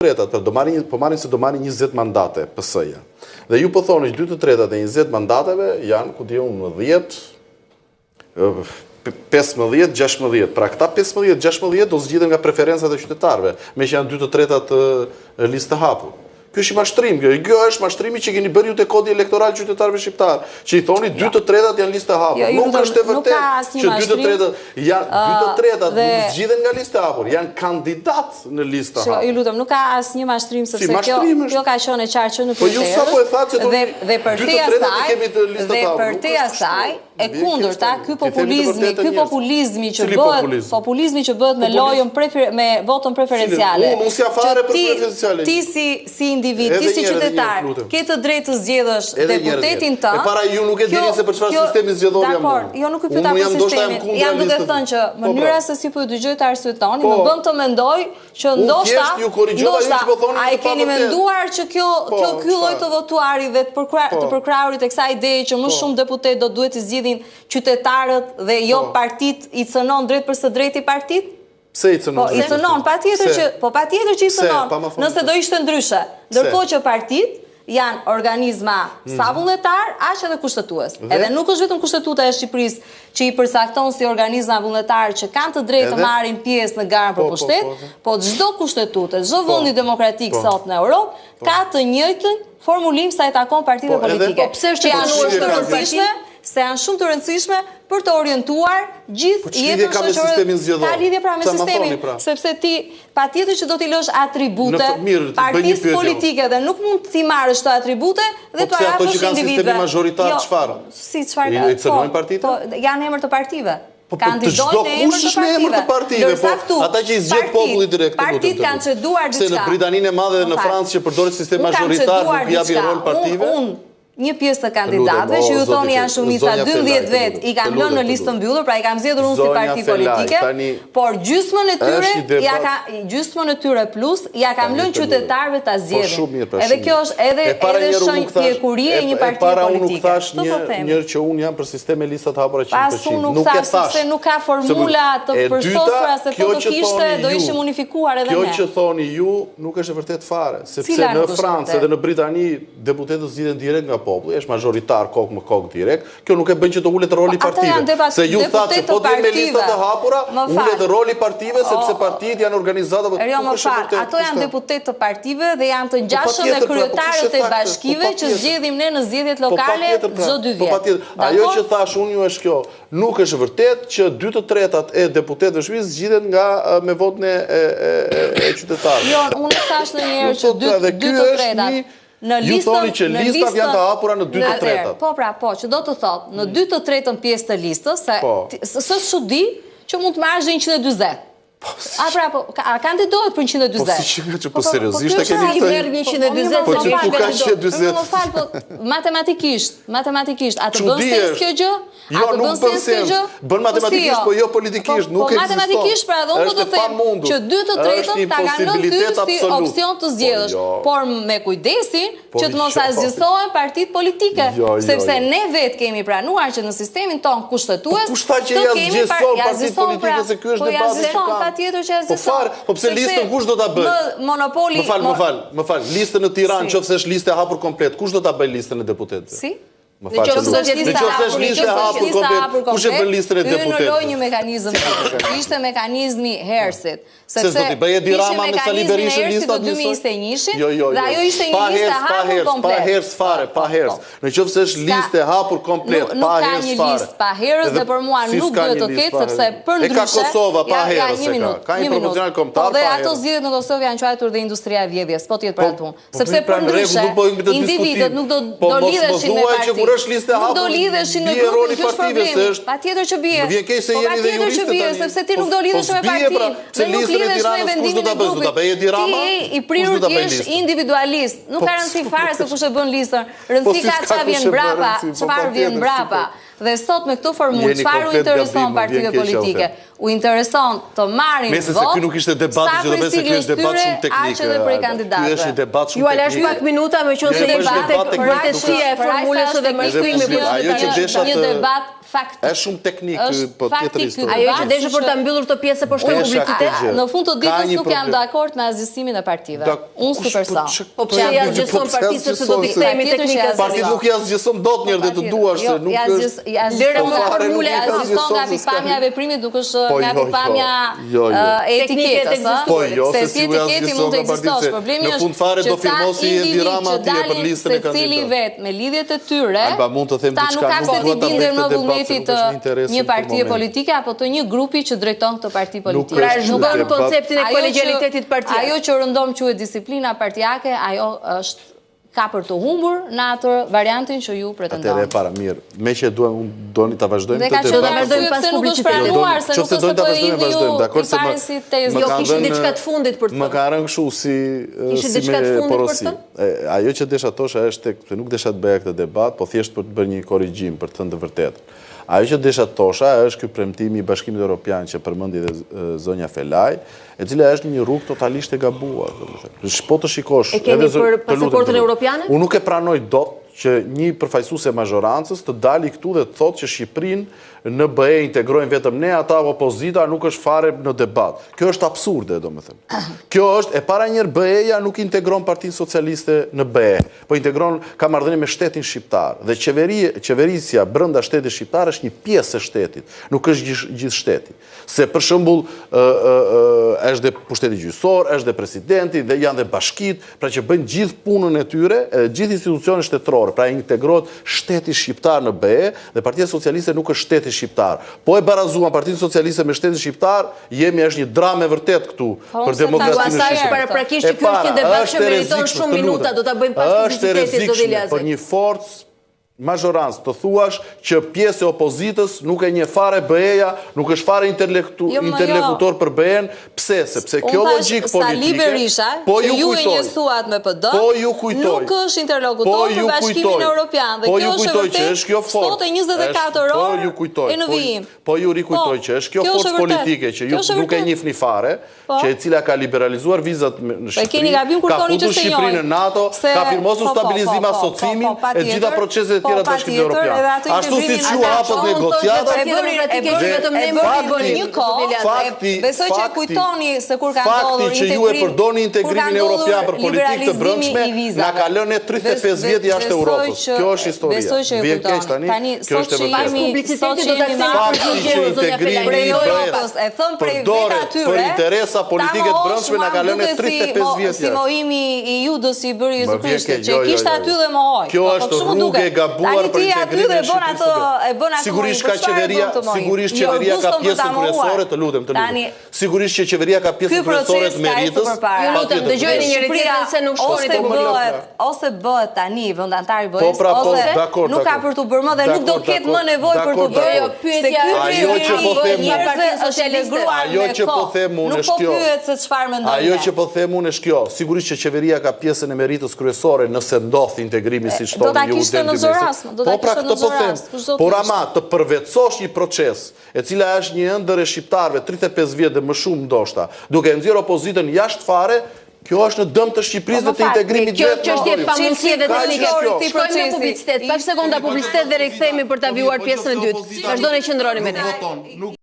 2/3, po marrin se do marrin 20 mandate PS-ja. Dhe ju po thoni 2/3 e 20 mandateve janë, ku diun, 10, 15, 16. Pra këta 15, 16 do zgjidhen nga preferencat e qytetarëve, me që janë 2/3 të listë të hapur. Kjo është mashtrim, kjo është mashtrimi që keni bërë ju te kodi elektoral qytetarëve shqiptar, që i thoni 2/3 janë listë të hapur. Nuk është e vërtetë që 2/3 janë 2/3 nuk zgjidhen nga listë të hapur, janë kandidat në listë të hapur. Ju lutem, nuk ka asnjë mashtrim sepse kjo ka qenë e qartë që në Po ju sapo e thatë që dhe për te asaj e kundërta, ky populizmi që bëhet me lojën me votën preferenciale. Unë si afare për preferenciale. Ti si individ, ti si qytetar, ke të drejtë të zgjedhësh deputetin tënd. E para ju nuk e dini se për çfarë sistemi zgjedhor jam. Dakor, jo nuk e pyeta për sistemin. Jam duke thënë që mënyra se si po e dëgjoj të arsyetoni më bën të mendoj që ndoshta a e keni menduar që ky lloj të votuarit dhe të përkrahurit e kësaj ideje që më shumë deputet do duhet të zgjidhin qytetarët dhe jo partit i cënon drejt për së drejti partit? Pse i cënon? Po i cënon, patjetër që i cënon, nëse do ishte ndryshe. Ndërkohë që partit janë organizma sa vullnetar, aq edhe kushtetues. Edhe nuk është vetëm kushtetuta e Shqipërisë që i përcakton si organizma vullnetar që kanë të drejtë të marrin pjesë në garën për pushtet, po çdo kushtetutë, çdo vendi demokratik sot në Europë ka të njëjtën formulim sa i takon partive politike. Pse është se janë shumë të rëndësishme për të orientuar gjithë jetën shoqërore. Ka lidhje pra me sistemin, sepse ti patjetër që do t'i lësh atribute partisë politike dhe nuk mund t'i marrësh këto atribute dhe t'u japësh individëve. Po që kanë sistemi mazhoritar çfarë? Si çfarë? I cënojnë partitë? Po janë emër të partive. Çdo kush është me emër të partive, po ata që i zgjedh populli direkt. Partitë kanë ceduar diçka. Se në Britaninë e Madhe dhe në Francë që përdoret sistemi mazhoritar nuk japi rol partive. Një pjesë të kandidatëve që ju thoni janë shumica 12 vet i kam lënë në listën mbyllur, pra i kam zgjedhur unë si parti politike, por gjysmën e tyre plus ja kam lënë qytetarëve ta zgjedhin. Edhe kjo është edhe shenjë pjekurie e një partie politike. Para unë nuk thash njërë që unë jam për sisteme listat hapura 100%. Nuk thash se nuk ka formula të përsosura se po do kishte do ishim unifikuar edhe ne. Kjo që thoni ju nuk është e vërtet fare, sepse në Francë dhe në Britani deputetët zgjidhen direkt nga populli, është mazhoritar kokë më kokë direkt. Kjo nuk e bën që të ulet roli partive. Se ju thatë që po të me listat të hapura, ulet roli partive sepse partitë janë organizata. Ato janë deputet të partive dhe janë të ngjashëm me kryetarët e bashkive që zgjedhim ne në zgjedhjet lokale çdo 2 vjet. Ajo që thash unë ju është kjo. Nuk është vërtet që 2/3 e deputetëve shqiptar zgjidhen me votën e qytetarëve. Jo, unë thash ndonjëherë që 2/3 Ju thoni që listat janë të hapura në 2/3. Po, që do të thotë, në 2/3 pjesë të listës, se çudi që mund të marrësh 140. A kandidohet për 140? Po si që po seriozisht e keni këtë? 140. Po që ku ka 140? Matematikisht, a të bën sens kjo gjë? Jo, nuk bën sens. Bën matematikisht, po jo politikisht, nuk ekziston. Po matematikisht, pra dhe unë do të them që 2/3 ta kanë lënë ty si opsion të zgjedhësh, por me kujdesin që të mos azgjësohen partitë politike, sepse ne vetë kemi pranuar që në sistemin ton kushtetues të kemi partitë politike se ky është debati që ka. Patjetër që azgjëson. Po pse listën kush do ta bëj? Monopoli. Më fal, listën në Tiranë, nëse është listë e hapur komplet, kush do ta bëj listën e deputetëve? Si? Në qoftë se është listë e hapur komplet, kush e bën listën e deputetëve? Në një mekanizëm tjetër. Ishte mekanizmi Hersit, sepse do të bëje Dirama me Sali Berishën listat në 2021 dhe ajo ishte një listë e hapur komplet. Pa herës. Në qoftë se është listë e hapur komplet, pa herës fare. Nuk ka një listë pa herës dhe për mua nuk duhet të ketë sepse për ndryshe. E ka Kosova pa herës, ka një proporcional kombëtar pa herës. Dhe ato zgjedhjet në Kosovë janë quajtur dhe industria e vjedhjes, po tjetër për atë. Sepse për ndryshe individët nuk do lidheshin me partitë. Nuk do lidheshin në grupin që është problemi. Patjetër që bie. Patjetër që bie, sepse ti nuk do lidhesh me partinë. Dhe nuk lidhesh me vendimin e grupit. Ti i prirur ti je individualist. Nuk ka rëndësi fare se kush e bën listën. Rëndësi ka çfarë vjen mbrapa, çfarë vjen mbrapa. Dhe sot me këtë formulë, çfarë u intereson partive politike? U intereson të marrin vot. Mese se ky nuk ishte debat, që do të bëhet ky është debat shumë teknik. Aq edhe për kandidatëve. Ky është debat shumë teknik. Ju alash pak minuta me qenë se debati vërtetësia e formulës së dhe me shkrimin një debat Është shumë teknik, po tjetër histori. Ajo që deshë për ta mbyllur këtë pjesë po shkoi publicitet. Në fund të ditës nuk jam dakord me asgjësimin e partive. Unë si person. Po pse ja zgjeson partisë se do të kthehemi teknikë. Partit nuk ja zgjeson dot njëherë dhe të duash se nuk është. Lëre më formule ja zgjeson nga pikpamja e veprimit, nuk është nga pikpamja e etiketës. Po jo, se si etiketi mund të ekzistosh. Problemi në fund fare do firmosi Edi Rama atje për listën e kandidatëve. Secili vet me lidhjet e tyre. Mund të them diçka, nuk ka se ti binden më vullnetit të një partie politike apo të një grupi që drejton këtë parti politike. Pra nuk në konceptin e kolegialitetit partijak. Ajo që rëndom quhet disiplina partijake, ajo është ka për të humbur në atë variantin që ju pretendoni. Atëre para mirë. Me që doni ta vazhdojmë këtë debat. Ne vazhdojmë pas publicitetit. Se nuk është të indi ju fare si tezë. Jo, kishte diçka të fundit për të. Më ka rënë kështu si me porosi. Ajo që desha tosha është se nuk desha të bëja këtë debat, po thjesht për të bërë një korrigjim për të thënë të vërtetën. Ajo që desha tosha është ky premtimi i Bashkimit Evropian që përmendi dhe zonja Felaj, e cila është një rrugë totalisht e gabuar, domethënë. Po të shikosh, e keni për pasaportën europiane? Unë nuk e pranoj dot që një përfaqësues e mazhorancës të dali këtu dhe të thotë që Shqipërinë në BE integrojnë vetëm ne, ata opozita nuk është fare në debat. Kjo është absurde, domethënë. Kjo është e para njëherë BE-ja nuk integron Partinë Socialiste në BE, po integron ka marrëdhënie me shtetin shqiptar dhe qeverisja brenda shtetit shqiptar është një pjesë e shtetit, nuk është gjithë shteti. Se për shembull është dhe pushteti gjyqësor, është dhe presidenti dhe janë dhe bashkitë, pra që bëjnë gjithë punën e tyre, gjithë institucionet shtetërore, pra integrohet shteti shqiptar në BE dhe Partia Socialiste nuk është shteti shqiptar. Po e barazuan Partinë Socialiste me shtetin shqiptar, është një dramë e vërtet këtu për demokracinë shqiptare. Asaj paraprakisht që ky është një debat që meriton shumë minuta, do ta bëjmë pas publicitetit zoti Lazi. Për një forcë mazhorancë të thuash që pjesë e opozitës nuk e njeh fare BE-ja, nuk është fare interlokutor për BE-n, pse? Sepse kjo logjik politike, po ju njësuat me PD, nuk është interlokutor për Bashkimin Evropian dhe kjo është vërtet sot e 24 orë e në vijim. Po ju rikujtoj që është kjo forcë politike që ju nuk e njihni fare, që e cila ka liberalizuar vizat në Shqipëri, ka futur Shqipërinë në NATO, ka firmosur stabilizim asociimin e gjitha proceset tjera të Bashkimit Evropian. Ashtu siç ju hapët negociata, besoj që kujtoni se kur ka ndodhur që ju e përdorni integrimin evropian për politikë të brendshme, na ka lënë 35 vjet jashtë Europës. Kjo është historia. Besoj që ju kujtoni. Kjo është e vërtetë. Publiciteti do ta kthejë integrimi i Europës, e thon prej vetë atyre. Për interesa politike të brendshme na ka lënë 35 vjet jashtë. Si mohimi i Judës i bëri Jezu Krishti, që kishte aty dhe mohoi. Kjo është rrugë e gabuar për integrimin e Shqipërisë. Sigurisht qeveria ka pjesën kryesore, të lutem. Sigurisht që qeveria ka pjesën kryesore të meritës. Ju lutem, dëgjojeni njëri tjetrin se nuk shkoni te bëhet, ose bëhet tani vendantar i BE-s, ose nuk ka për të bërë më dhe nuk do ketë më nevojë për të bërë. Pyetja ajo që po them unë është kjo. Nuk po pyet se çfarë mendon. Ajo që po them unë është kjo. Sigurisht që qeveria ka pjesën e meritës kryesore nëse ndodh integrimi siç thonë ju Po pra këtë po them. Por ama të përvetësosh një proces e cila është një ëndër e shqiptarëve 35 vjet dhe më shumë ndoshta, duke nxjerrë opozitën jashtë fare, kjo është në dëm të Shqipërisë dhe të integrimit vetë. Kjo çështje e pamundësie dhe teknike këtij procesi. Pak sekonda publicitet dhe rikthehemi për ta vjuar pjesën e dytë. Vazhdoni qëndroni me ne.